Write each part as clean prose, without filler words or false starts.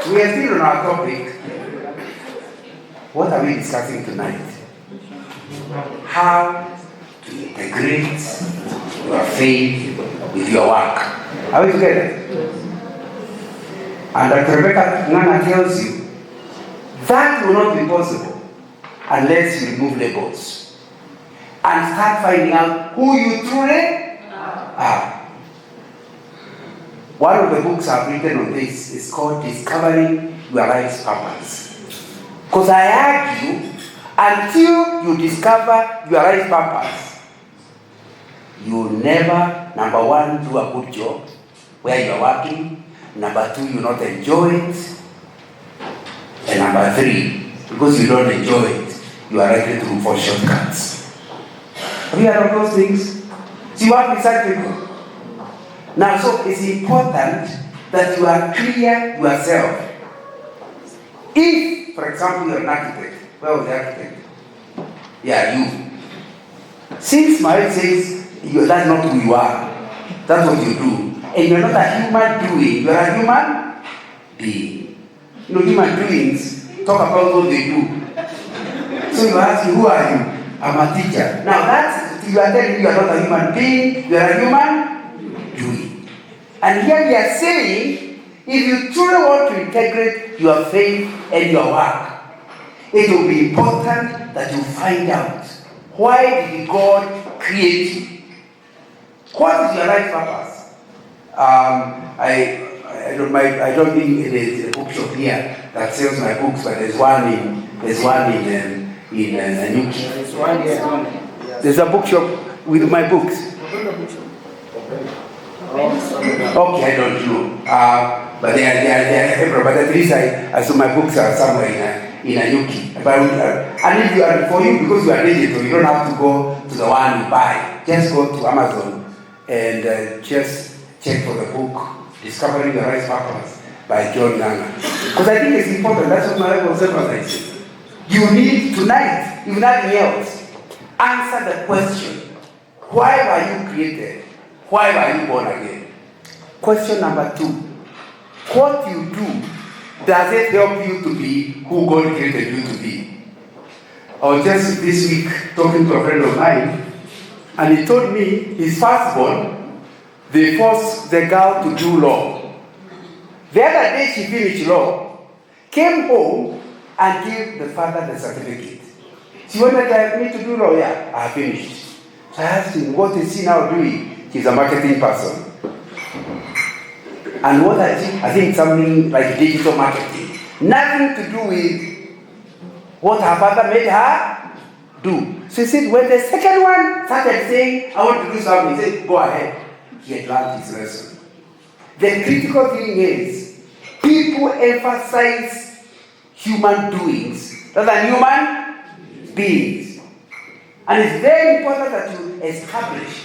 We are still on our topic. What are we discussing tonight? How to integrate your faith with your work. Are we together? And Dr. Rebecca Nana tells you that will not be possible unless you remove labels and start finding out who you truly are. One of the books I've written on this is called Discovering Your Life's Purpose. Because I argue, until you discover your life's purpose, you will never, number one, do a good job where you're working. Number two, you not enjoy it. And number three, because you don't enjoy it, you are likely to look for shortcuts. Have you heard of those things? So you work with such people. Now, so it's important that you are clear yourself. If, for example, you're an architect, where was the architect? Yeah, you. Since my wife says that's not who you are, that's what you do, and you're not a human doing, you're a human being. You know, human beings talk about what they do. So you ask me, who are you? I'm a teacher. Now that's, you are telling me you are not a human being, you are a human doing. And here we are saying, if you truly want to integrate your faith and your work, it will be important that you find out, why did God create you? What is your life purpose? I don't think it is a bookshop here that sells my books, but there's one in Nanyuki. There's one here. There's a bookshop with my books. Okay, I don't know. But they are everywhere. But at least I saw my books are somewhere in Nanyuki. And if you are for you, because you are digital, you don't have to go to the one you buy. Just go to Amazon and just check for the book Discovering Your Life's Purpose by John Nana. Because I think it's important. That's what my wife was emphasizing. You need tonight, if nothing else, answer the question: why were you created? Why were you born again? Question number 2: what you do, does it help you to be who God created you to be? I was just this week talking to a friend of mine, and he told me his firstborn, they forced the girl to do law. The other day she finished law, came home and gave the father the certificate. She wanted me to do law. Yeah, I finished. So I asked him, what is he now doing? He's a marketing person. And what I think something like digital marketing. Nothing to do with what her father made her do. So he said, when the second one started saying, I want to do something, he said, go ahead. He had learned his lesson. The critical thing is, people emphasize human doings rather than human beings. And it's very important that you establish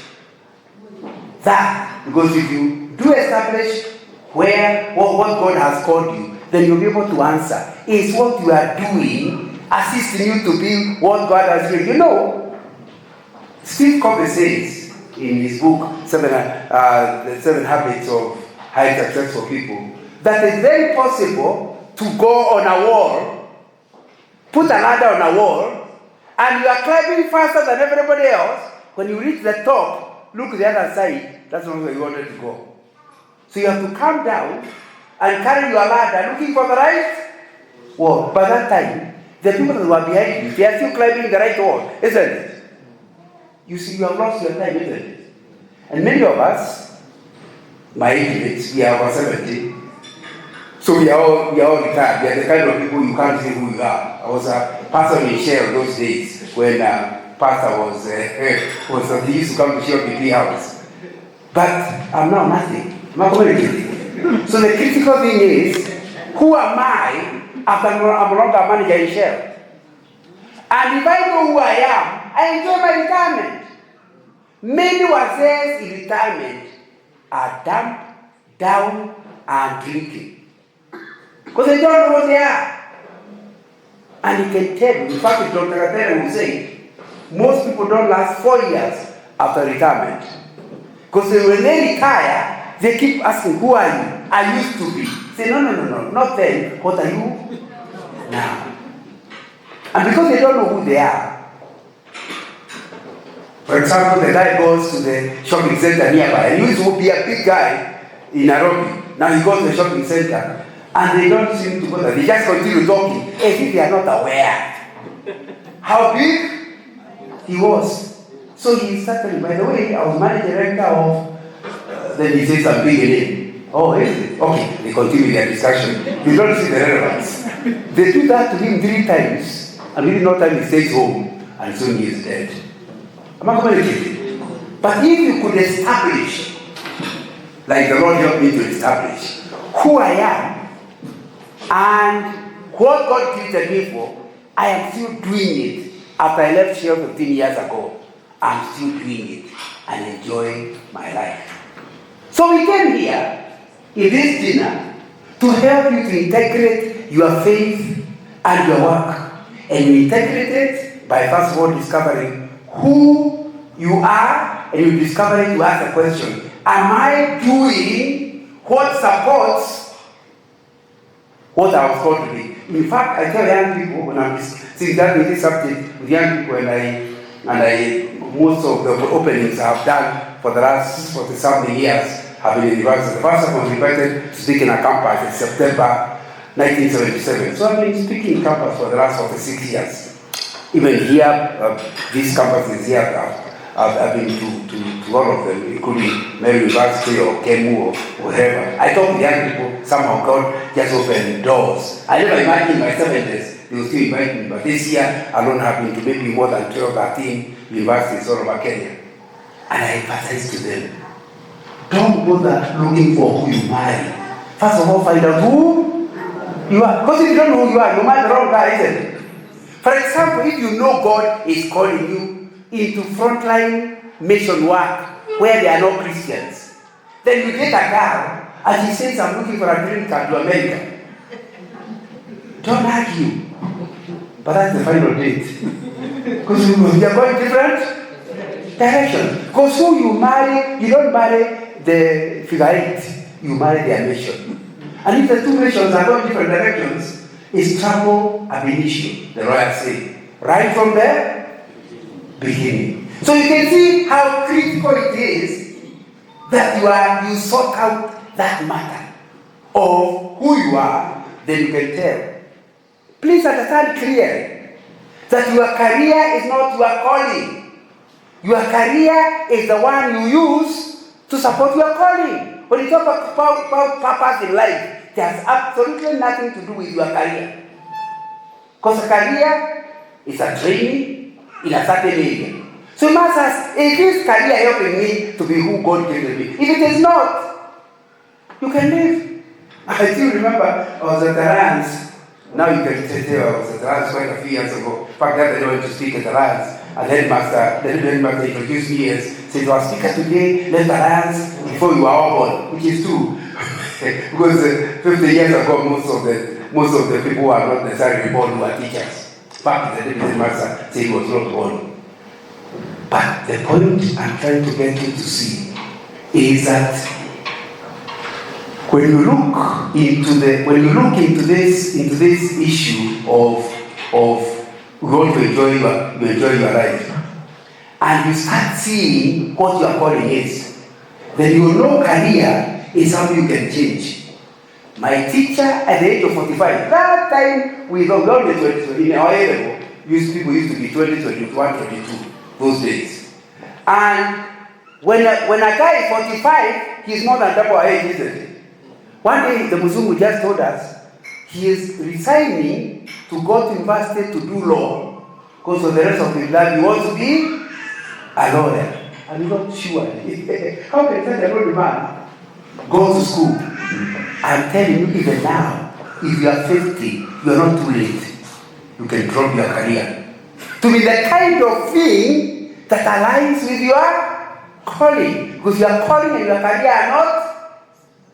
that. Because if you do establish what God has called you, then you'll be able to answer. Is what you are doing assisting you to be what God has made? You know, Steve Covey says in his book, The 7 Habits of Highly Successful People, that it's very possible to go on a wall, put a ladder on a wall, and you are climbing faster than everybody else. When you reach the top, look the other side, that's not where you wanted to go. So you have to come down and carry your ladder looking for the right wall. By that time, the people that were behind you, they are still climbing the right wall, isn't it? You see, you have lost your time, isn't it? And many of us, my age mates, we are over 70. So we are all retired. We are the kind of people you can't say who you are. I was a pastor in Shell those days when pastor was he used to come to Shell BP house. But I'm now nothing. I'm not communicating. So the critical thing is, who am I after I'm no longer a manager in Shell? And if I know who I am, I enjoy my retirement. Many wazés in retirement are damp, down, and drinking. Because they don't know what they are. And he can tell you, in fact, Dr. Katera will say, most people don't last 4 years after retirement. Because when they retire, they keep asking, who are you? I used to be. Say, no, not then. What are you now? And because they don't know who they are. For example, the guy goes to the shopping center nearby. He used to be a big guy in Nairobi. Now he goes to the shopping center. And they don't seem to go there. They just continue talking as if they are not aware how big he was. So he started, by the way, I was managing director of, then he says I'm big name. Oh, is it? Okay, they continue their discussion. You don't see the relevance. They do that to him 3 times, and within no time he stays home, and soon he is dead. Am I communicating? But if you could establish, like the Lord helped me to establish, who I am, and what God created me for, I am still doing it. After I left here 15 years ago, I'm still doing it and enjoying my life. So we came here in this dinner to help you to integrate your faith and your work. And you integrate it by first of all discovering who you are, and you discover it to ask the question, am I doing what supports what I was called to be? In fact, I tell young people when I'm sitting down with this subject with young people, and I most of the openings I've done for the last 40-something years have been in university. The first time I was invited to speak in a campus in September 1977. So I've been speaking in campus for the last 46 years. Even here, these campuses here, I've been to all of them, including Mary University or Kemu or whatever. I talk to young people, somehow God just opened doors. I never imagined in my 70s they will still invite me, but this year alone have been to maybe more than 12, 13 universities all over Kenya. And I emphasize to them, don't bother looking for who you marry. First of all, find out who you are. Because if you don't know who you are, you marry the wrong guy, isn't it? For example, if you know God is calling you into frontline mission work where there are no Christians, then you get a girl and she says, I'm looking for a green card to America. Don't argue. But that's the final date. Because we are going different directions. Because who you marry, you don't marry the figure 8, you marry their mission. And if the 2 nations are going different directions, it's trouble ab initio, the lawyers say, right from the beginning. So you can see how critical it is that you sort out that matter of who you are, then you can tell. Please understand clearly that your career is not your calling. Your career is the one you use to support your calling. When you talk about purpose in life, it has absolutely nothing to do with your career. Because a career is a training in a certain area. So you must ask, is this career helping me to be who God created me? If it is not, you can leave. I still remember I was at the Rans. Now you can tell I was at the Rans quite a few years ago. In fact, that I went to speak at the Rans. And the headmaster introduced me as, said, you are speaker today, let the Rans before you are all born, which is true. Because 50 years ago, most of the people who are not necessarily born who are teachers. In fact, the deputy master said he was not born. But the point I'm trying to get you to see is that when you look into this issue of we want to enjoy your life, and you start seeing what your calling is, then you know career is something you can change. My teacher at the age of 45, that time we don't know in our area, people used to be 20, 21, 22 those days. And when a guy is 45, he's more than double our age, isn't it? One day the Muzungu just told us he is resigning to go to university to do law, because for the rest of his life he wants to be a lawyer. I'm not sure. How can such a good man go to school? I'm telling you, even now, if you are 50, you are not too late. You can drop your career to be the kind of thing that aligns with your calling. Because your calling and your career are not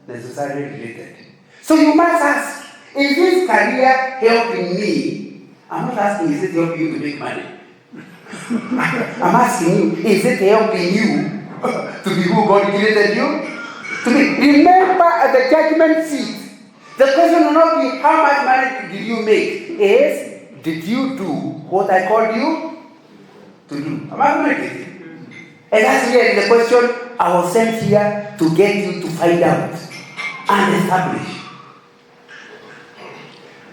necessarily related. So you must ask, is this career helping me? I'm not asking, is it helping you to make money? I'm asking you, is it helping you to be who God created you to be? Remember at the judgment seat, the how much money did you make? Is, did you do what I called you to do? Am I communicating? And that's really the question I was sent here to get you to find out and establish.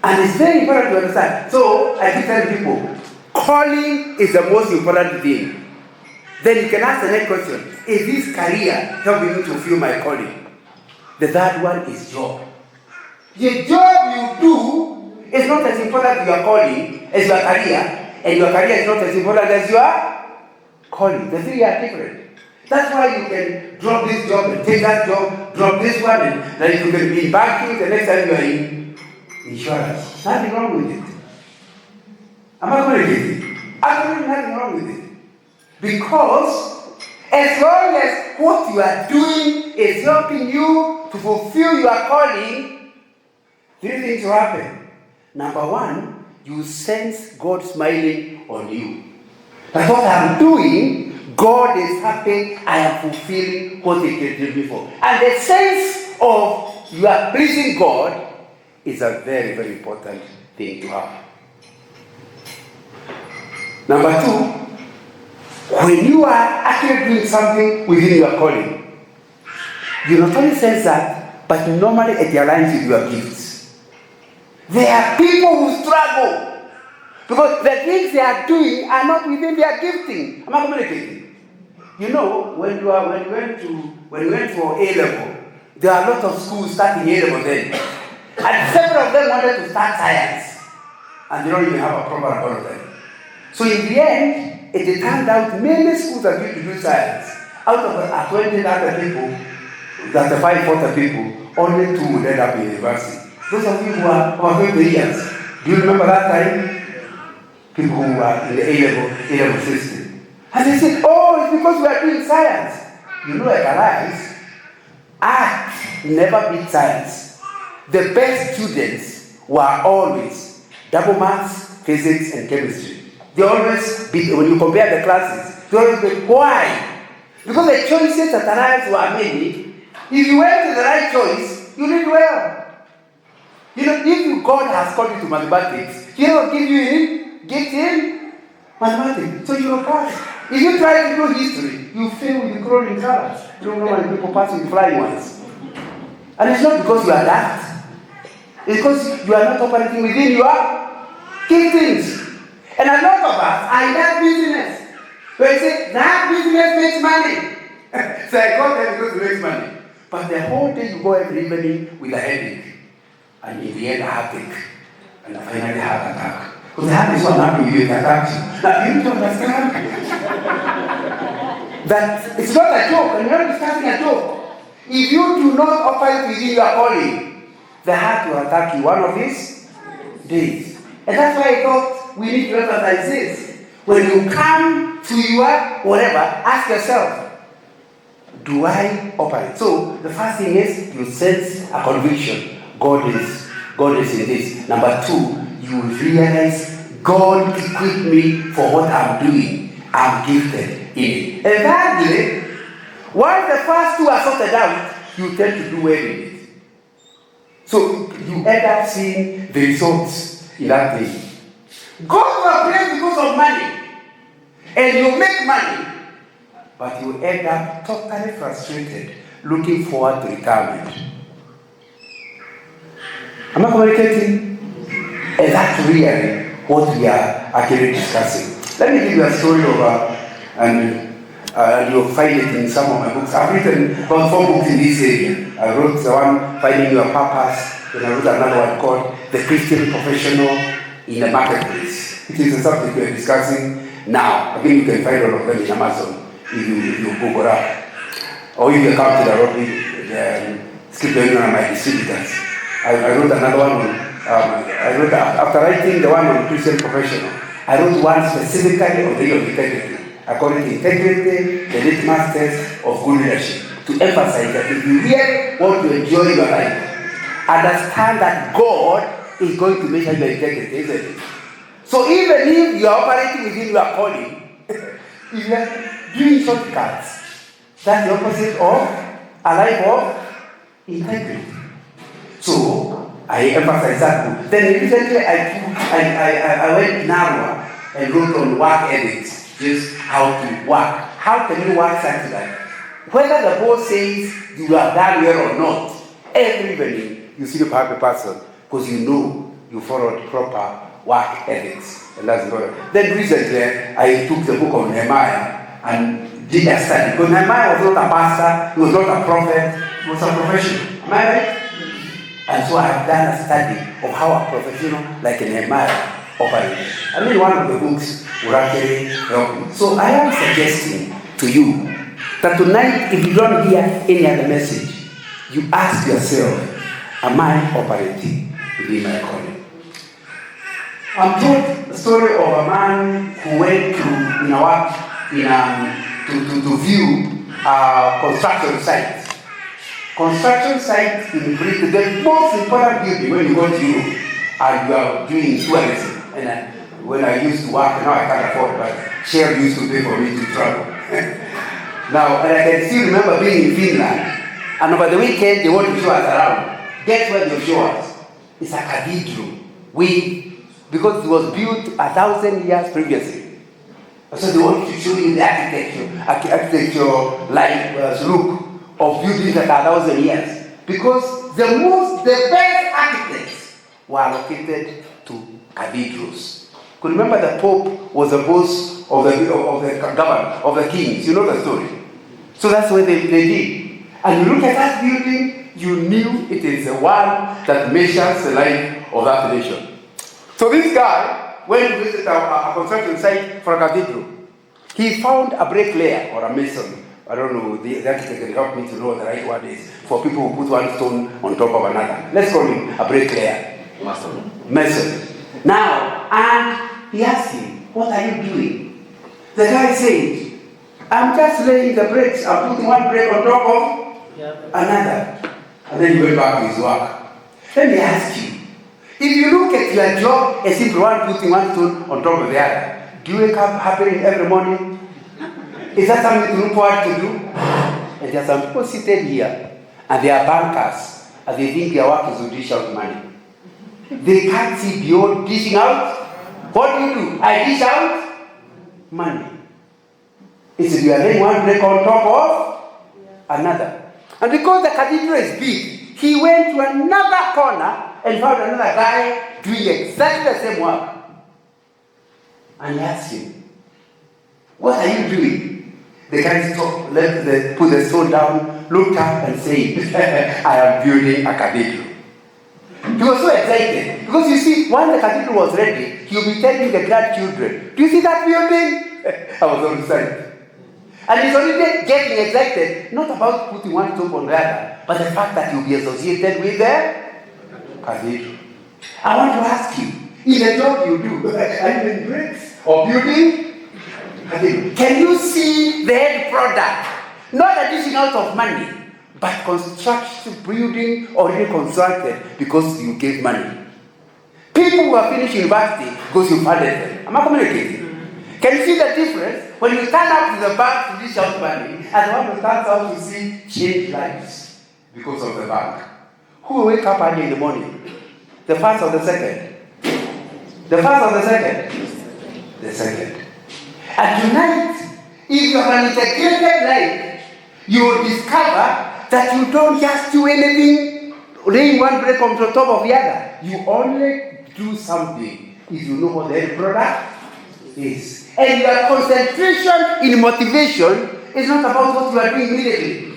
And it's very important to understand. So, I keep telling people, calling is the most important thing. Then you can ask the next question, is this career helping me to fulfill my calling? The third one is job. The job you do is not as important as your calling as your career, and your career is not as important as your calling. The three are different. That's why you can drop this job and take that job, drop this one, and then you can be in banking the next time you are in insurance. Nothing wrong with it. Am I going to get it? Absolutely nothing wrong with it. Because as long as what you are doing is helping you to fulfill your calling, three things will happen. Number one, you sense God smiling on you. That's what I'm doing. God is happy. I am fulfilling what He created me for. And the sense of you are pleasing God is a very, very important thing to have. Number two, when you are actually doing something within your calling, you not only sense that, but normally it aligns with your gifts. There are people who struggle because the things they are doing are not within their gifting. Am I communicating? You know, when we went for A level, there are a lot of schools starting A level then, and several of them wanted to start science, and they don't even have a proper about them. So in the end, it turned out many schools are going to do science. Out of 20 other people, that 540 people, only 2 would end up in university. Those of you who are over 20 years, do you remember that time? People who were in the A-level system. And they said, oh, it's because we are doing science. You know, like Alice, art never beat science. The best students were always double maths, physics, and chemistry. They always beat, when you compare the classes, they always beat. Why? Because the choices that Alice were made, if you went to the right choice, you did well. You know, if God has called you to mathematics, He will give you in mathematics. So you will pass. If you try to do history, you fail with the crawling colors. You don't know why people pass with flying ones. And it's not because you are that. It's because you are not operating within your giftings. And a lot of us are in that business. Where you say, that business makes money. So I got there because it makes money. But the whole day you go every evening with a headache. And in the end, a heartache. And finally, a heart attack. Because the heart is what happened with you, it attacks you. Now, you need to understand that it's not a joke, and you're not discussing a joke. If you do not operate within your calling, the heart will attack you one of these days. And that's why I thought we need to emphasize this. When you come to your whatever, ask yourself, do I operate? So the first thing is you sense a conviction. God is in this. Number two, you realize God equipped me for what I'm doing. I'm gifted in it. And thirdly, once the first two are sorted out, you tend to do well in it. So you end up seeing the results in that thing. God will bless because of money. And you make money. But you end up totally frustrated, looking forward to retirement. Am I communicating? And that's really what we are actually discussing. Let me give you a story of, and you'll find it in some of my books. I've written about 4 books in this area. I wrote the one, Finding Your Purpose, and I wrote another one called The Christian Professional in the Marketplace. It is a subject we are discussing now. Again, you can find all of them in Amazon if you Google up. Or if you come to the skip any one of my distributors. I wrote another one after writing the one on Christian Professional, I wrote one specifically on the area of integrity. I call it Integrity, the Litmus Test of Good Leadership. To emphasize that if you really want to enjoy your life, understand that God is going to measure your integrity, isn't it? So even if you are operating within your calling, if you are doing shortcuts, that's the opposite of a life of integrity. So, I emphasize that book. Then recently I went Narwa and wrote on work ethics, just how to work. How can you work such that whether the boss says you have done well or not, every evening you see the happy person because you know you followed proper work ethics. And that's good. Then recently I took the book on Nehemiah and did a study. Because Nehemiah was not a pastor, he was not a prophet, he was a professional. Am I right? And so I have done a study of how a professional like Nehemiah operates. I mean, one of the books will actually help you. So I am suggesting to you that tonight, if you don't hear any other message, you ask yourself, am I operating within my calling? I'm told the story of a man who went to view construction sites. Construction sites in Britain, the most important building when you go to Europe and you are doing tourism. And when I used to work, now I can't afford, but Shell used to pay for me to travel. Now, and I can still remember being in Finland, and over the weekend they want to show us around. Guess where they show us? It's a cathedral. Because it was built 1,000 years previously. So they want to show you the architecture look of buildings that are 1,000 years. Because the best architects were located to cathedrals. Could remember the Pope was the boss of the government, of the kings. You know the story. So that's what they did. And you look at that building, you knew it is the one that measures the life of that nation. So this guy went to visit a construction site for a cathedral. He found a bricklayer or a mason. I don't know, the architect can help me to know what the right word is for people who put one stone on top of another. Let's call him a bricklayer. Mason. Now, and he asked him, what are you doing? The guy said, I'm just laying the bricks. I'm putting one brick on top of another. And then he went back to his work. Let me ask you, if you look at your job as if you are putting one stone on top of the other, do you wake up happy every morning? Is that something to look forward to do? And there are some people seated here, and they are bankers, and they think their work is to dish out money. They can't see beyond dishing out. What do? I dish out money. It's you are laying one brick on top of another. And because the cathedral is big, he went to another corner and found another guy doing exactly the same work. And he asked him, what are you doing? The guy stopped, put the stone down, looked up and said, I am building a cathedral. He was so excited. Because you see, when the cathedral was ready, he would be telling the grandchildren, do you see that building? I was on side. And he's already getting excited, not about putting one stone on the other, but the fact that you'll be associated with the cathedral. I want to ask you, in the job you do, are you in bricks or building? Can you see the end product? Not a dishing out of money, but construction, building already constructed because you gave money. People who are finished university because you funded them. Am I communicating? Can you see the difference? When you turn up to the bank to dish out money, and the one who turns out to see change lives because of the bank. Who will wake up early in the morning? The first or the second? The first or the second? The second. And tonight, if you have an integrated life, you will discover that you don't just do anything, laying one brick on the top of the other. You only do something if you know what the end product is. And your concentration in motivation is not about what you are doing immediately.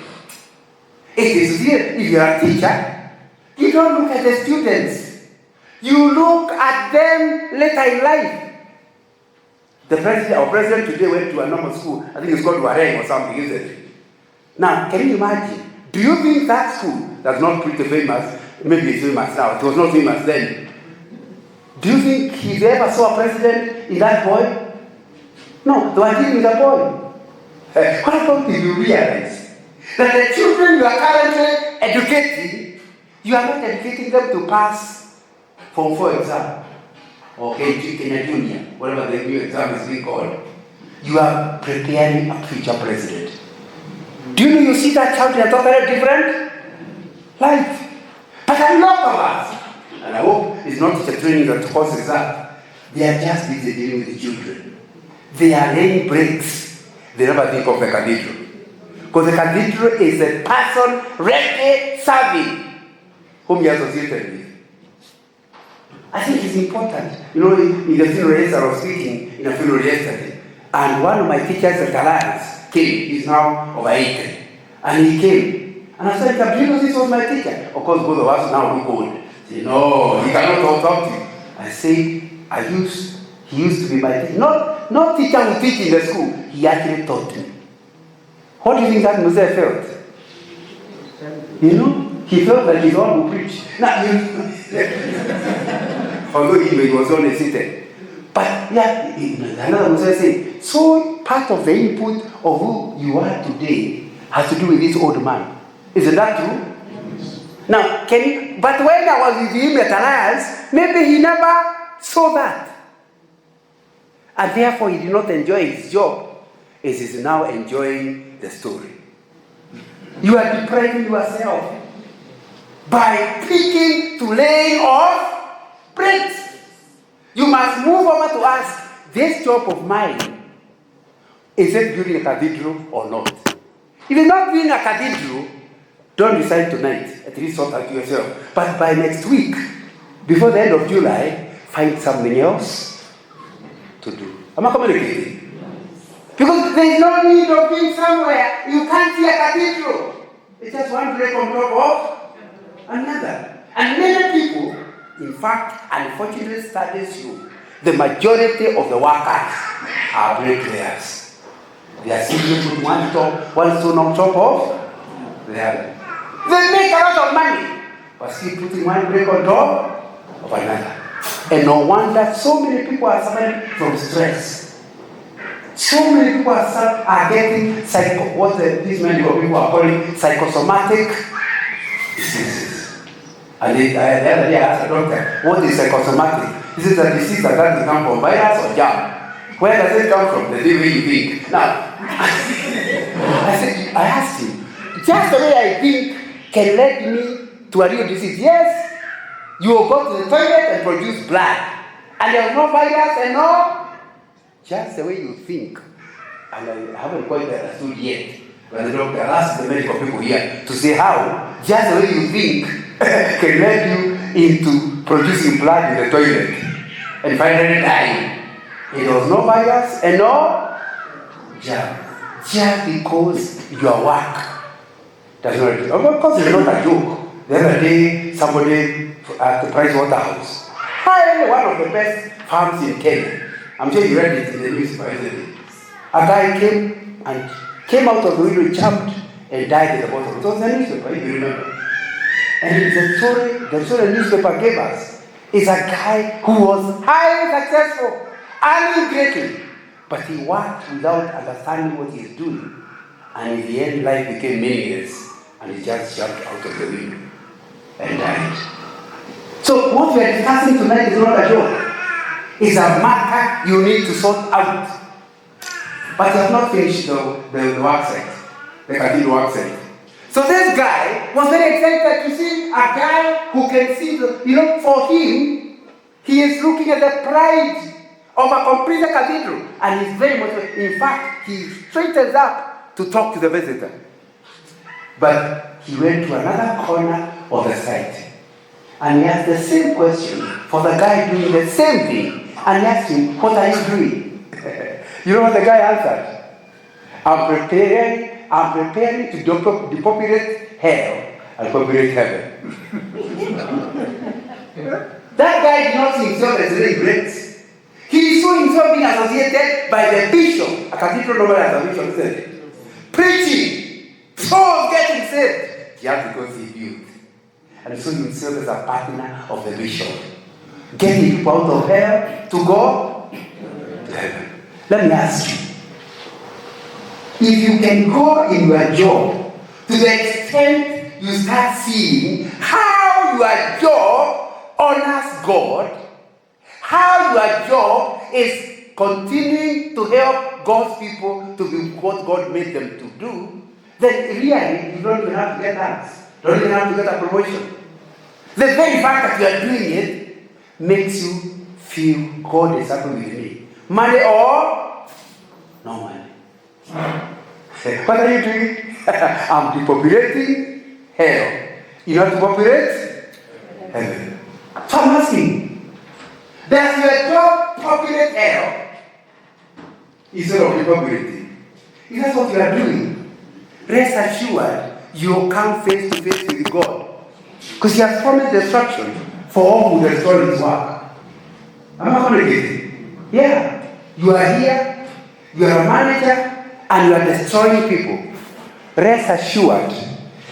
It is here. If you are a teacher, you don't look at the students. You look at them later in life. Our president today went to a normal school. I think it's called Wareng or something, isn't it? Now, can you imagine? Do you think that school that's not pretty famous, maybe it's famous now, it was not famous then. Do you think he ever saw a president in that boy? No, they were dealing with a boy. What about if you realize that the children you are currently educating, you are not educating them to pass Form 4 exam? Okay, Kenya Junior, whatever the new exam is being called, you are preparing a future president. Do you know you see that child in a totally different life? But a lot of us, And I hope it's not teacher training that causes that. They are just busy dealing with the children. They are laying bricks. They never think of the cathedral. Because the cathedral is a person ready serving whom you are associated with. I think it's important. You know, in the funeral yesterday, I was speaking in a funeral yesterday, and one of my teachers at Alliance came. He's now over 80. And he came. And I said, do you know this was my teacher? Of course, both of us now look old. He said, no, he cannot talk to you. I say, he used to be my teacher. Not teacher who teach in the school. He actually taught me. What do you think that Moses felt? You know, he felt that he's the one who preached. Now, although he was only seated. But yeah, another Moses said, so part of the input of who you are today has to do with this old man. Isn't that true? Now, but when I was with him at Alliance, maybe he never saw that. And therefore he did not enjoy his job as he's now enjoying the story. You are depriving yourself by picking to laying off bricks. You must move over to ask, this job of mine, is it building a cathedral or not? If it's not building a cathedral, don't decide tonight. At least sort out yourself. But by next week, before the end of July, find something else to do. Am I communicating? Because there is no need of being somewhere. You can't see a cathedral. It's just one brick on top of another. And many people, in fact, unfortunately, studies show the majority of the workers are bricklayers. They are simply putting one stone on top of the other. They make a lot of money, but still putting one brick on top of another. And no wonder so many people are suffering from stress. So many people are getting these many people are calling psychosomatic diseases. And the other day I asked the doctor, what is psychosomatic? He says a disease that doesn't come from virus or germ. Where does it come from? The day when you think. Now, I asked him, just the way I think can lead me to a real disease. Yes, you will go to the toilet and produce blood. And there's no virus and no, just the way you think. And I haven't quite understood yet. But the doctor asked the medical people here to say how, just the way you think can lead you into producing blood in the toilet and finally dying. It was no virus and no germ. Just because your work does not. Of course, it's not a joke. The other day, somebody at the Price Waterhouse hired one of the best farms in Kenya. I'm sure you read it in the newspaper, isn't it? A guy came out of the window, jumped, and died at the bottom. It was the newspaper, if you remember. And the story the newspaper gave us is a guy who was highly successful, earning greatly, but he worked without understanding what he is doing. And in the end, life became meaningless, and he just jumped out of the window and died. So what we are discussing tonight is not a joke. It's a matter you need to sort out. But you have not finished the work site, the cathedral work site. So this guy was very excited to see a guy who can see for him, he is looking at the pride of a completed cathedral. And he's very motivated. In fact, he straightens up to talk to the visitor. But he went to another corner of the site. And he asked the same question for the guy doing the same thing. And he asked him, what are you doing? You know what the guy answered? I'm preparing to depopulate hell and populate heaven. That guy did not see himself as really great. He saw himself being associated by the bishop, a cathedral nobody as a bishop said, preaching, souls getting saved, just because he built. And saw himself as a partner of the bishop, getting people out of hell to go to heaven. Let me ask you, if you can go in your job to the extent you start seeing how your job honors God, how your job is continuing to help God's people to be what God made them to do, then really you don't even have to get that. Don't even have to get a promotion. The very fact that you are doing it makes you feel God is happy with me. Money or no money. What are you doing? I'm depopulating hell. You know how to populate heaven. So I'm asking, does your job populate hell instead of depopulating? If that's what you are doing, rest assured you will come face to face with God. Because He has promised destruction for all who destroy His work. Am I communicating? Yeah. You are here, you are a manager, and you are destroying people. Rest assured,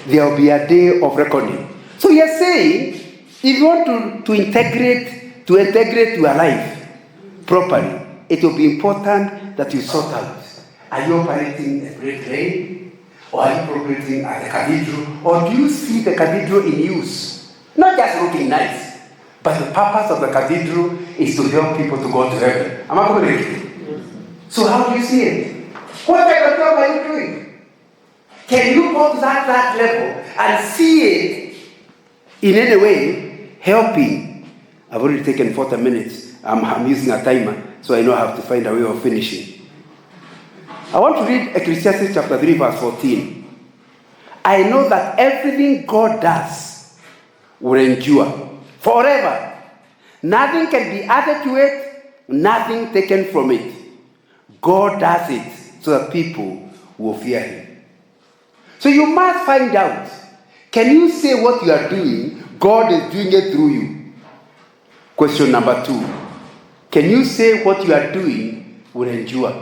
there will be a day of reckoning. So you are saying, if you want to integrate your life properly, it will be important that you sort out. Are you operating a great drain? Or are you operating at the cathedral? Or do you see the cathedral in use? Not just looking nice, but the purpose of the cathedral is to help people to go to heaven. Am I communicating? So how do you see it? What kind of job are you doing? Can you go to that level and see it in any way helping? I've already taken 40 minutes. I'm using a timer, so I know I have to find a way of finishing. I want to read Ecclesiastes chapter 3, verse 14. I know that everything God does will endure forever. Nothing can be added to it, nothing taken from it. God does it so that people will fear Him. So you must find out, can you say what you are doing, God is doing it through you? Question number 2. Can you say what you are doing will endure?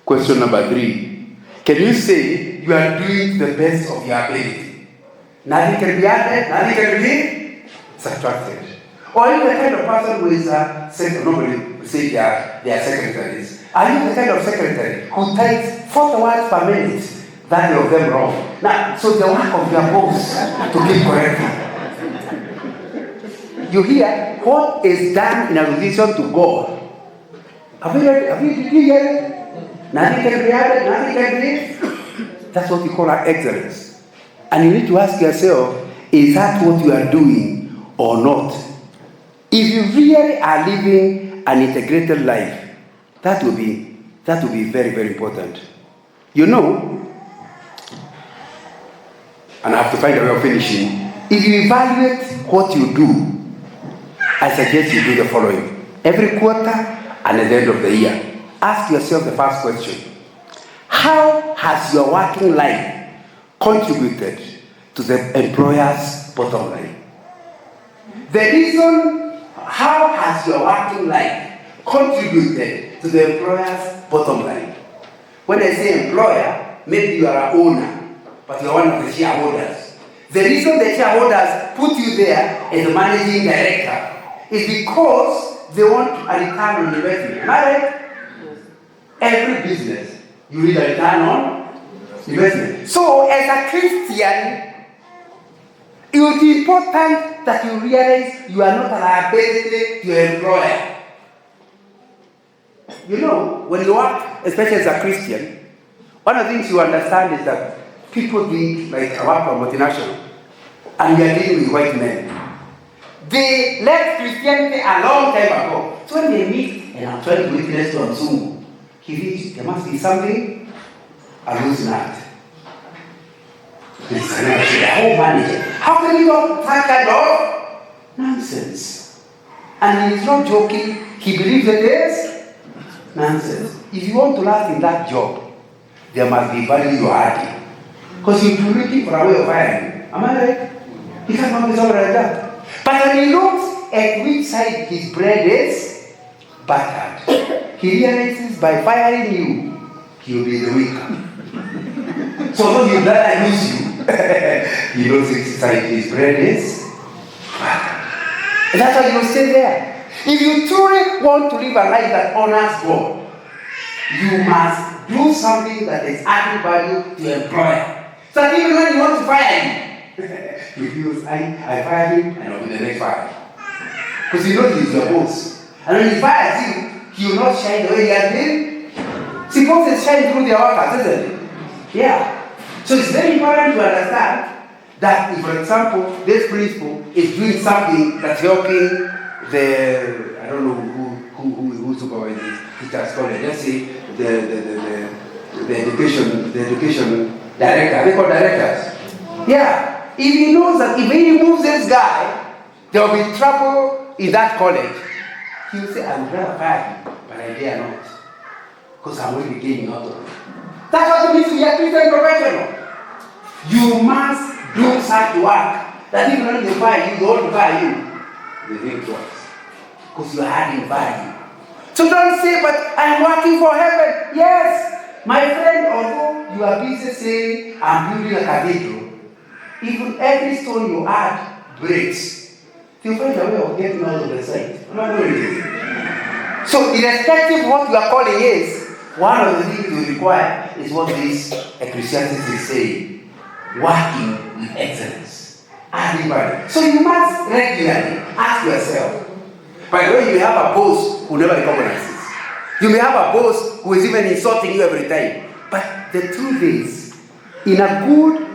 Question number 3. Can you say you are doing the best of your ability? Nothing can be added, nothing can be subtracted. Or are you the kind of person who is normally we say they are secretaries? Are you the kind of secretary who types 40 words per minute? That of them wrong. Now, so the work of your boss to keep correcting. You hear what is done in a relation to God. Did you hear it? Nothing can be added, nothing can be. That's what we call our excellence. And you need to ask yourself, is that what you are doing or not? If you really are living an integrated life, that will be very, very important. You know, and I have to find a way of finishing. If you evaluate what you do, I suggest you do the following. Every quarter and at the end of the year, ask yourself the first question. How has your working life contributed to the employer's bottom line? The reason, how has your working life contributed to the employer's bottom line? When I say employer, maybe you are an owner, but you are one of the shareholders. The reason the shareholders put you there as a managing director is because they want a return on investment. Am I right? Every business, you need a return on investment. So, as a Christian, it will be important that you realize you are not a liability to your employer. You know, when you work, especially as a Christian, one of the things you understand is that people think, like I work for multinational, and we are dealing with white men. They left Christianity a long time ago. So when they meet, and I'm trying to witness to on Zoom, he thinks there must be something hallucinant. He's a whole manager. How can you talk that kind of nonsense? And he's not joking. He believes it is nonsense. If you want to last in that job, there must be value you are adding. Because you'll be looking for a way of hiring. Am I right? He can't be somebody like that. But when he looks at which side his bread is buttered, he realizes by firing you, he'll be the weaker. So when you that I lose you, he knows which side his bread is buttered. And that's why you stay there. If you truly want to live a life that honors God, you must do something that is adding value to your employer. So that even when you want to fire him, you feel, I fire him and I'll be the next fire. Because you know he's your boss. And when he fires you, he will not shine the way he has been. See, bosses shine through their workers, isn't it? Yeah. So it's very important to understand that if, for example, this principal is doing something that's helping the, I don't know who supervises teachers college, let's say the education director, they call directors. Yeah, if he knows that if he removes this guy, there will be trouble in that college. He will say, I would rather fire you, but I dare not. Because I'm already gaining out of it. That's what it means to be a Christian professional. You must do such work that even when they fire you, they won't fire you. They think twice. Because you are adding value. So don't say, but I am working for heaven. Yes, my friend, although you are busy saying, I'm building a cathedral, even every stone you add breaks. You find a way of getting out of the site. So irrespective of what your calling is, one of the things you require is what this Ecclesiastes is saying. Working with excellence. Adding value. So you must regularly ask yourself. By the way, you may have a boss who never recognizes. You may have a boss who is even insulting you every time. But the truth is, in a good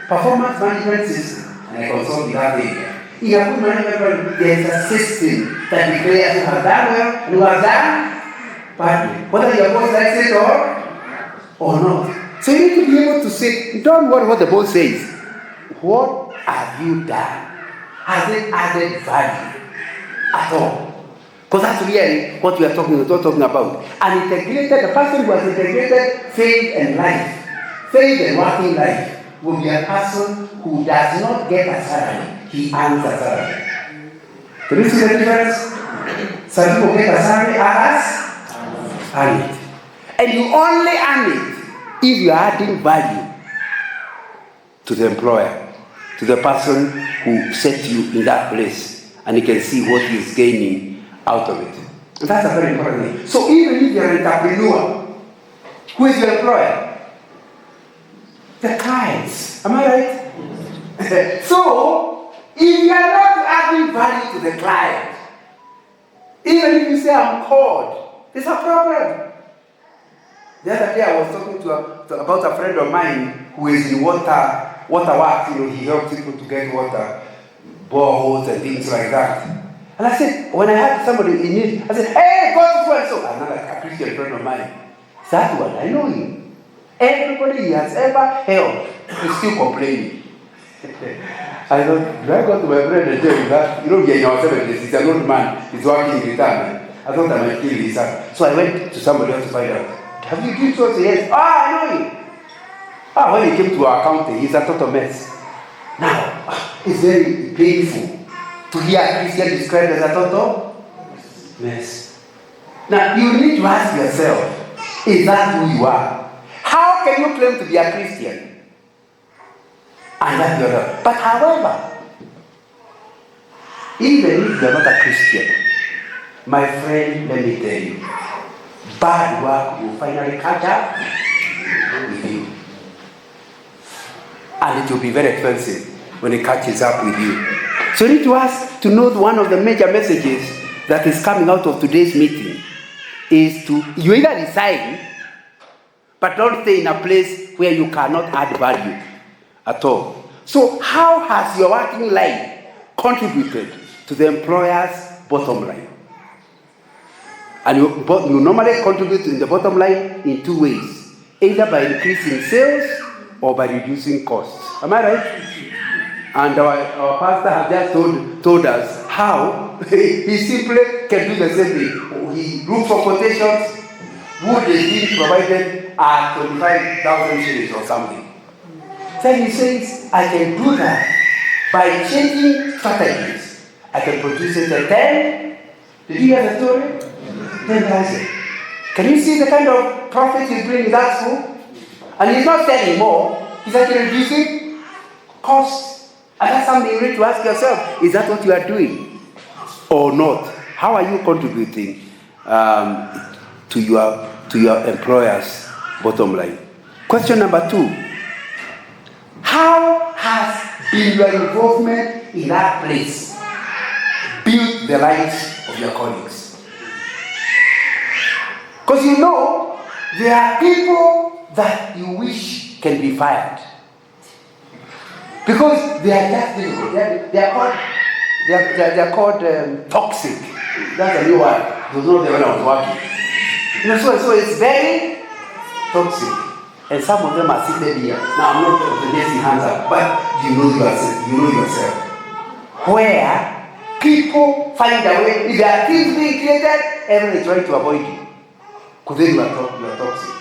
performance management system, and I consult in that area, in a good management, there is a system that declares who has done well and who has done badly. Whether your boss likes it or not. So you need to be able to say, don't worry what the boss says. What have you done? Has it added value at all? Because that's really what we are talking about. An integrated, the person who has integrated faith and life, faith and working life, will be a person who does not get a salary. He earns a salary. Can you see the difference? Some people get a salary, others earn it. And you only earn it if you are adding value to the employer, to the person who set you in that place, and you can see what he is gaining out of it. And that's a very important thing. So even if you're an entrepreneur, who is your employer? The clients. Am I right? So, if you are not adding value to the client, even if you say I'm called, it's a problem. The other day I was talking about a friend of mine who is in water works. He helps people to get water, boreholes and things like that. And I said, when I had somebody in need, I said, hey, go to so and so. Another a Christian friend of mine. That one, I know him. Everybody he has ever helped is still complaining. I thought, do I go to my friend and tell you that? You know, we are in our 70s. He's an old man. He's working in retirement. I thought I might kill his son. So I went to somebody else to find out. Have you done so? Yes. I know him. When he came to our county, he's a total mess. Now, it's very painful to hear a Christian described as a total mess. Now, you need to ask yourself, is that who you are? How can you claim to be a Christian? And that you're not. But however, even if you're not a Christian, my friend, let me tell you, bad work will finally catch up with you. And it will be very expensive when it catches up with you. So you need to ask to know one of the major messages that is coming out of today's meeting is to, you either decide, but don't stay in a place where you cannot add value at all. So how has your working life contributed to the employer's bottom line? And you normally contribute in the bottom line in two ways. Either by increasing sales or by reducing costs. Am I right? And our pastor has just told us how he simply can do the same thing. He looks for quotations. Wood is being provided at 25,000 shillings or something. Then he says, I can do that by changing strategies. I can produce it at 10. Did you hear the story? 10,000. Can you see the kind of profit he's bringing in that school? And he's not selling more. He's actually reducing costs. And that's something you need to ask yourself. Is that what you are doing? Or not? How are you contributing to your employer's bottom line? Question number 2. How has your involvement in that place built the lives of your colleagues? Because you know, there are people that you wish can be fired. Because they are just difficult. They are called toxic. That's a new word. It was not the one I was working. So it's very toxic. And some of them are seated here. Now I'm not suggesting hands up, but you know yourself. Where people find a way, if there are things being created, everyone is trying to avoid you. Because then you are toxic.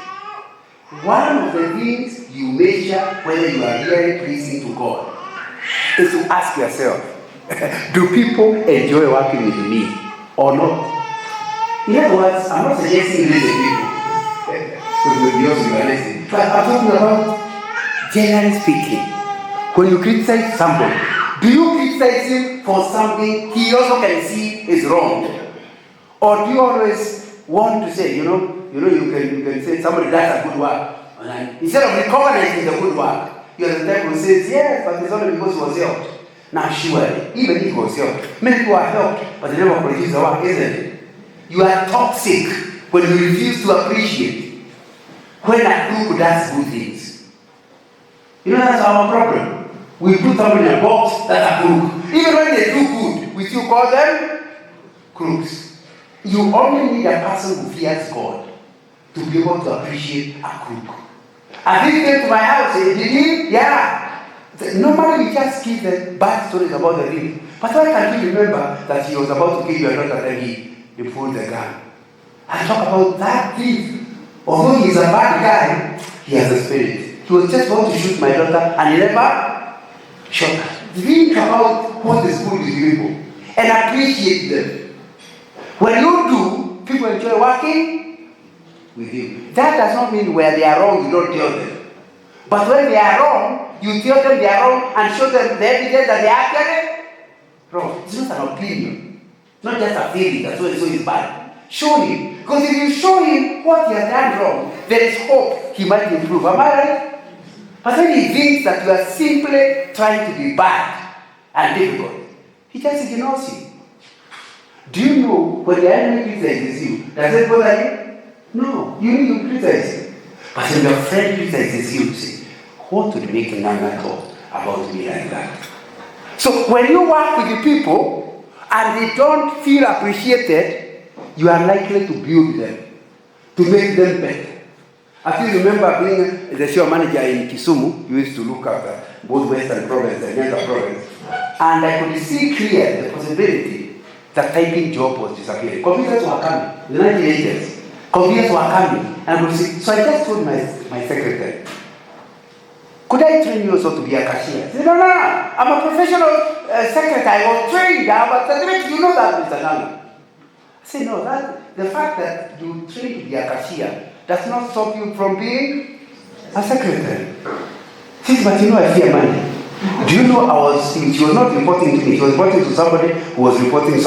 One of the things you measure whether you are really pleasing to God is to ask yourself, do people enjoy working with me or not? In other words, I'm not suggesting listen people. But I'm talking about, generally speaking, when you criticize somebody, do you criticize him for something he also can see is wrong? Or do you always want to say, you can say somebody does a good work, and instead of recognizing the good work, you are the type who says, yes, but it's only because he was helped. Now surely, even if he was helped, many people are helped, but they never produce the work, isn't it? You are toxic when you refuse to appreciate when a crook does good things. That's our problem. We put them in a box that's a crook. Even when they do good, we still call them crooks. You only need a person who fears God to be able to appreciate a crook. And he came to my house, did he? Yeah. Normally we just give the bad stories about the thief. But why can't you remember that he was about to kill your daughter and he pulled the gun? I talk about that thief. Although he's a bad guy, he has a spirit. He was just about to shoot my daughter and he never shot her. Think about what is good with people and appreciate them. When you do, people enjoy working with you. That does not mean where they are wrong, you don't tell them. But when they are wrong, you tell them they are wrong and show them the evidence that they are actually wrong. It's not an opinion. It's not just a feeling that so and so is bad. Show him. Because if you show him what he has done wrong, there is hope he might improve. Am I right? But when he thinks that you are simply trying to be bad and difficult, he just ignores you. Do you know when the enemy criticizes you, does it bother you? No. You need to criticize him. But when your friend criticizes you, you say, what would make a man thought about me like that? So when you work with the people and they don't feel appreciated, you are likely to build them, to make them better. I still remember being the show manager in Kisumu. You used to look after both Western Province and Nyanza Province. And I could see clearly the possibility that typing job was disappearing. Computers were coming, the 1980s. Computers were coming. And I could see. So I just told my secretary, could I train you also to be a cashier? He said, no, I'm a professional secretary. I was trained. But you know that, Mr. Nana. I say, no, the fact that you train to be a cashier does not stop you from being a secretary. She said, but I fear money. Do you know she was not reporting to me, she was reporting to somebody who was reporting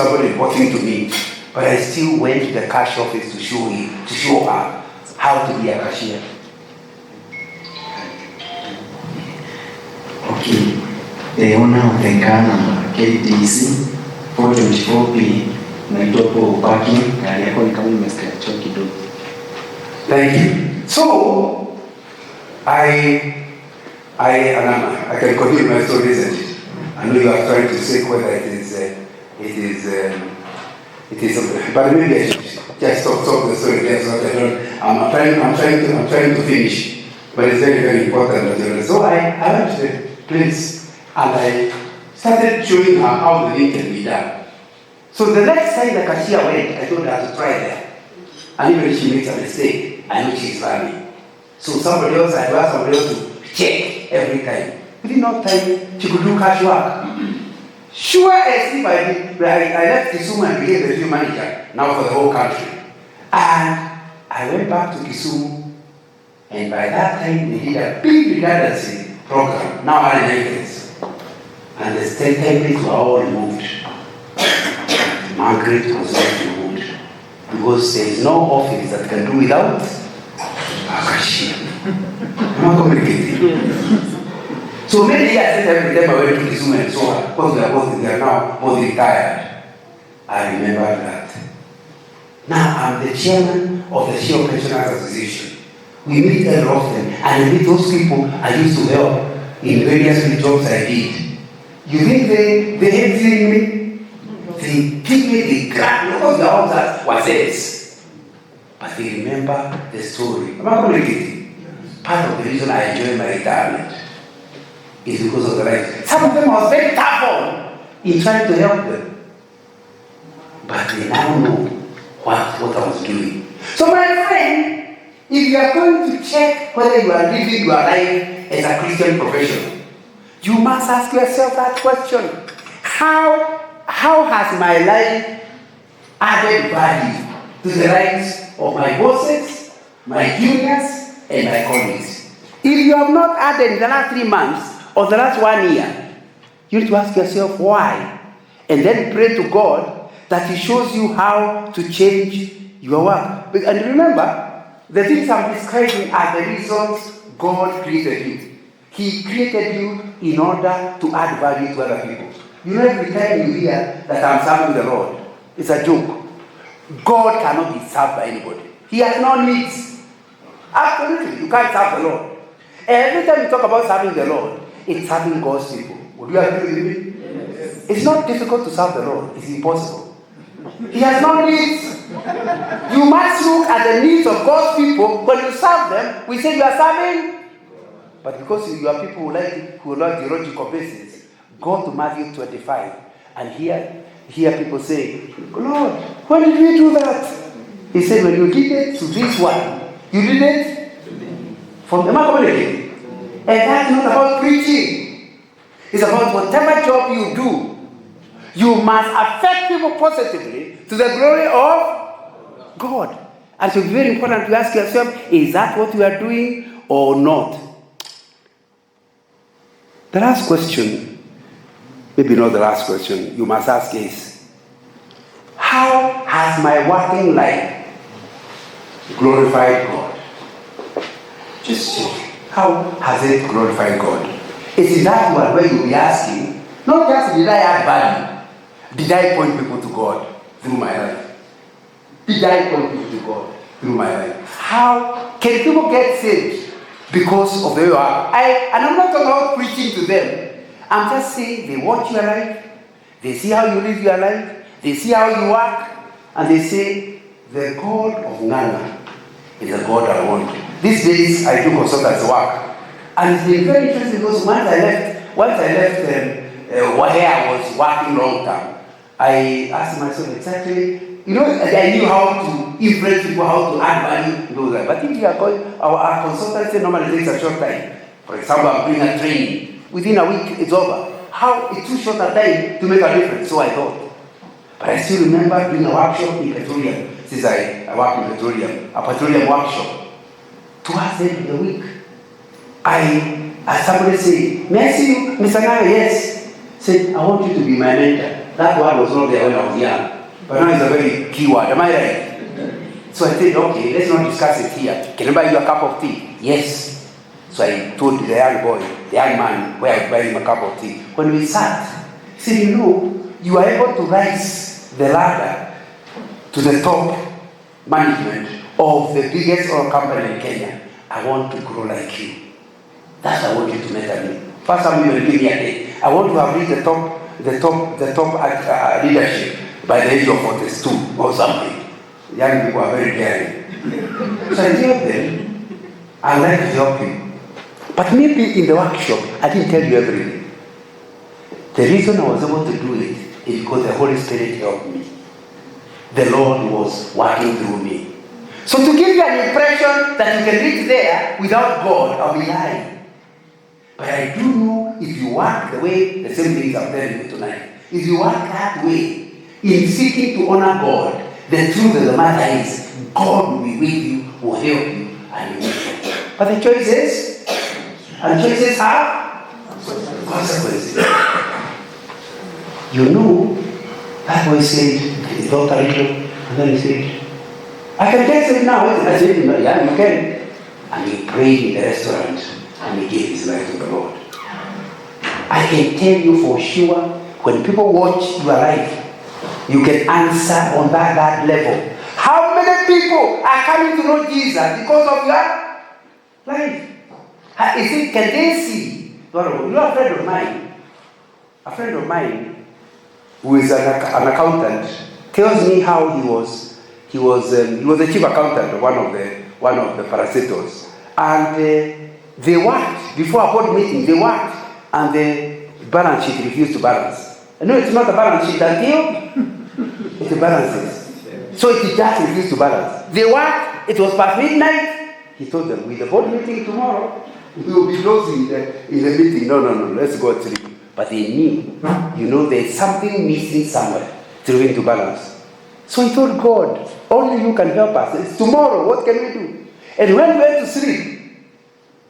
to me. But I still went to the cash office to show her how to be a cashier. Okay. The owner of the car number KDC 424P. Thank you. So, I can continue my story, isn't it? I know you are trying to say whether it is, but maybe I should just stop the story. I'm trying to finish, but it's very, very important. So I went to the place and I started showing her how the thing can be done. So the next time the cashier went, I told her to try there. And even if she makes a mistake, I know she's learning. So I had to ask somebody else to check every time. Within no time, she could do cash work. Sure as if I left Kisumu and became the field manager, now for the whole country. And I went back to Kisumu, and by that time they did a big redundancy program, now RNFS. And the state templates were all removed. Margaret was not removed because there is no office that can do without a cashier. Not complicated. So many years every time I went to Kisumu and so on, because they are now both retired. I remember that. Now I'm the chairman of the Shio Pensioners Association. We meet very often, and I meet those people I used to help in various jobs I did. You think they hate seeing me? They pick me, they grab me, because the others was theirs. But they remember the story. Am I communicating? Part of the reason I enjoy my retirement is because of the right. Some of them was very tough on in trying to help them. But they now know what I was doing. So my friend, if you are going to check whether you are living your life as a Christian professional, you must ask yourself that question. How has my life added value to the lives of my bosses, my juniors, and my colleagues? If you have not added in the last 3 months or the last 1 year, you need to ask yourself why. And then pray to God that He shows you how to change your work. And remember, the things I'm describing are the reasons God created you. He created you in order to add value to other people. You know, every time you hear that I'm serving the Lord, it's a joke. God cannot be served by anybody. He has no needs. Absolutely, you can't serve the Lord. Every time you talk about serving the Lord, it's serving God's people. Would you agree with me? Yes. It's not difficult to serve the Lord. It's impossible. He has no needs. You must look at the needs of God's people. When you serve them, we say you are serving. But because you are people who like the logical basis, go to Matthew 25 and hear people say, Lord, when did we do that? He said, when you did it to this one, you did it from the community. And that's not about preaching. It's about whatever job you do. You must affect people positively to the glory of God. And so it's very important to ask yourself, is that what you are doing or not? The last question, maybe not the last question, you must ask is, how has my working life glorified God? Just check. How has it glorified God? It's in that one where you'll be asking, not just did I add value, did I point people to God through my life? Did I point people to God through my life? How can people get saved because of the way you are? And I'm not talking about preaching to them. I'm just saying they watch your life, they see how you live your life, they see how you work, and they say, the God of Nana is the God I want. These days I do consultancy work. And it's been very interesting because once I left where I was working long term, I asked myself exactly, I knew how to influence people, how to add value, do that. But if you are going, our consultancy normally takes a short time. For example, I'm doing a training. Within a week, it's over. How it's too short a time to make a difference, so I thought. But I still remember doing a workshop in petroleum, since I work in petroleum, a petroleum workshop. Towards the end of the week, as somebody say, may I see you, Mr. Nana? Yes. Said, I want you to be my mentor. That word was not there when I was young. But now it's a very key word. Am I right? So I said, okay, let's not discuss it here. Can I buy you a cup of tea? Yes. So I told the young boy, the young man, where I would buy him a cup of tea. When we sat, he said, you are able to rise the ladder to the top management of the biggest oil company in Kenya. I want to grow like you. That's what I want you to mentor me. First time you will give me a day. I want to have reached the top leadership by the age of 42 or something. Young people are very daring. So I told them, I'd like to help you. But maybe in the workshop, I didn't tell you everything. The reason I was able to do it is because the Holy Spirit helped me. The Lord was working through me. So to give you an impression that you can reach there without God, I'll be lying. But I do know if you work the way, the same things I'm telling you tonight, if you work that way, in seeking to honor God, the truth of the matter is, God will be with you, will help you, and will make you. But the choices have consequences. That boy said, Dr. Rico, and then he said, I can test it now. I said, yeah, you can. And he prayed in the restaurant, and he gave his life to the Lord. I can tell you for sure, when people watch your life, you can answer on that level. How many people are coming to know Jesus because of your life? Can they see You know, a friend of mine, who is an accountant, tells me how he was the chief accountant of one of the parasitos, and they worked before a board meeting. They worked, and the balance sheet refused to balance. No, it's not a balance sheet until it balances. So it just refused to balance. They worked. It was past midnight. He told them, with the board meeting tomorrow, we will be closing in the meeting. No, let's go sleep. But they knew, there's something missing somewhere to bring to balance. So he told God, only you can help us. It's tomorrow, what can we do? And when he went to sleep,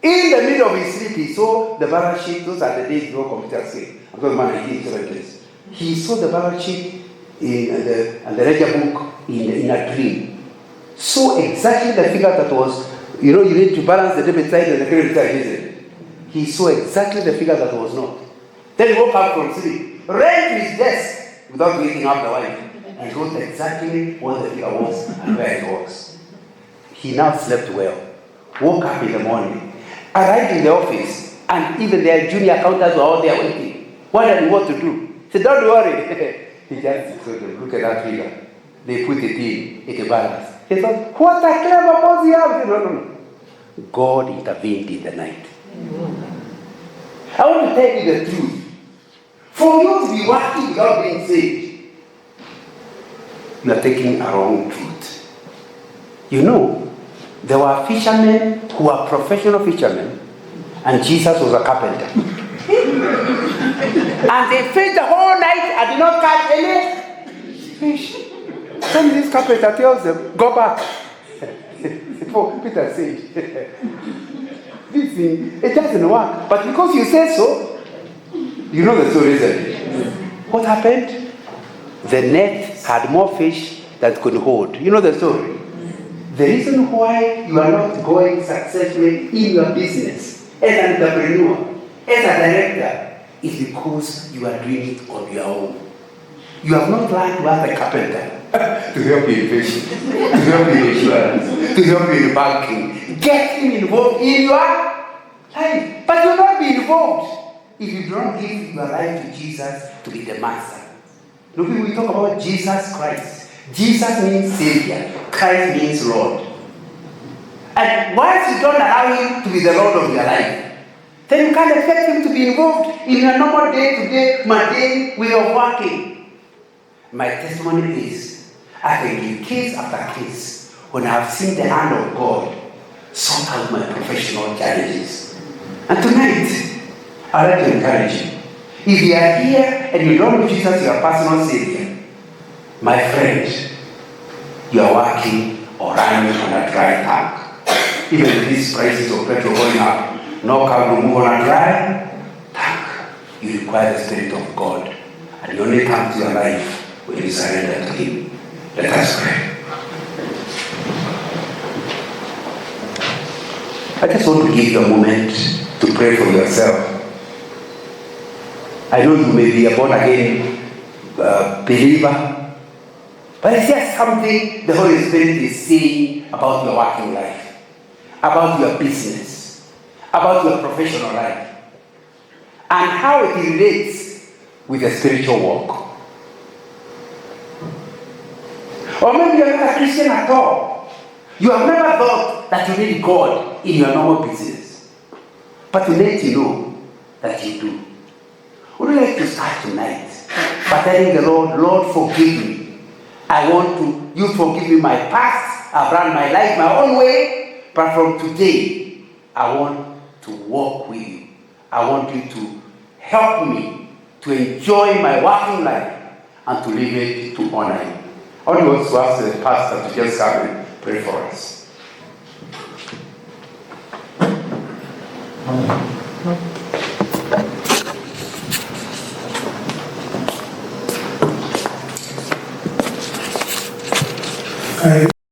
in the middle of his sleep, he saw the balance sheet. Those are the days before computers came. I'm talking about 1970s. He saw the balance sheet in the ledger book in a dream. So exactly the figure that was, you need to balance the debit side and the credit side, isn't it? He saw exactly the figure that was not. Then he woke up from sleep, ran to his desk without waking up the wife, and wrote exactly what the figure was and where it was. He now slept well, woke up in the morning, arrived in the office, and even their junior accountants were all there waiting, wondering what to do. He said, don't worry. He just told them, look at that figure. They put it in, it balanced. He thought, what a clever boss you have. No. God intervened in the night. I want to tell you the truth. For you to be working without being saved, you are taking a wrong truth. There were fishermen who were professional fishermen, and Jesus was a carpenter. And they fished the whole night and did not catch any fish. Then this carpenter tells them, go back. Peter said, this thing, it doesn't work. But because you said so, you know the story, isn't it? What happened? The net had more fish than it could hold. You know the story? The reason why you are not going successfully in your business as an entrepreneur, as a director, is because you are doing it on your own. You have not learned to ask a carpenter to help you in fishing, to help you in insurance, to help you in banking. Get him involved in your life. But you'll not be involved if you don't give your life to Jesus to be the master. Look, we talk about Jesus Christ. Jesus means Savior. Christ means Lord. And once you don't allow Him to be the Lord of your life, then you can't expect Him to be involved in your normal day-to-day, mundane way of working. My testimony is, I can give case after case when I have seen the hand of God sort out my professional challenges. And tonight, I'd like to encourage you. If you are here and you don't know Jesus, your personal Savior, my friend, you are working or running on a dry tank. Even if these prices of petrol going up, no car will move on a dry tank. You require the Spirit of God, and He only comes to your life when you surrender to Him. Let us pray. I just want to give you a moment to pray for yourself. I know you may be a born-again believer, but is there something the Holy Spirit is saying about your working life, about your business, about your professional life, and how it relates with the spiritual walk? Or maybe you're not a Christian at all. You have never thought that you need God in your normal business, but tonight you know that you do. Would you like to start tonight by telling the Lord, Lord, forgive me. I want you forgive me my past. I've run my life my own way. But from today, I want to walk with you. I want you to help me to enjoy my working life and to live it to honor you. I want to ask the pastor to just come and pray for us.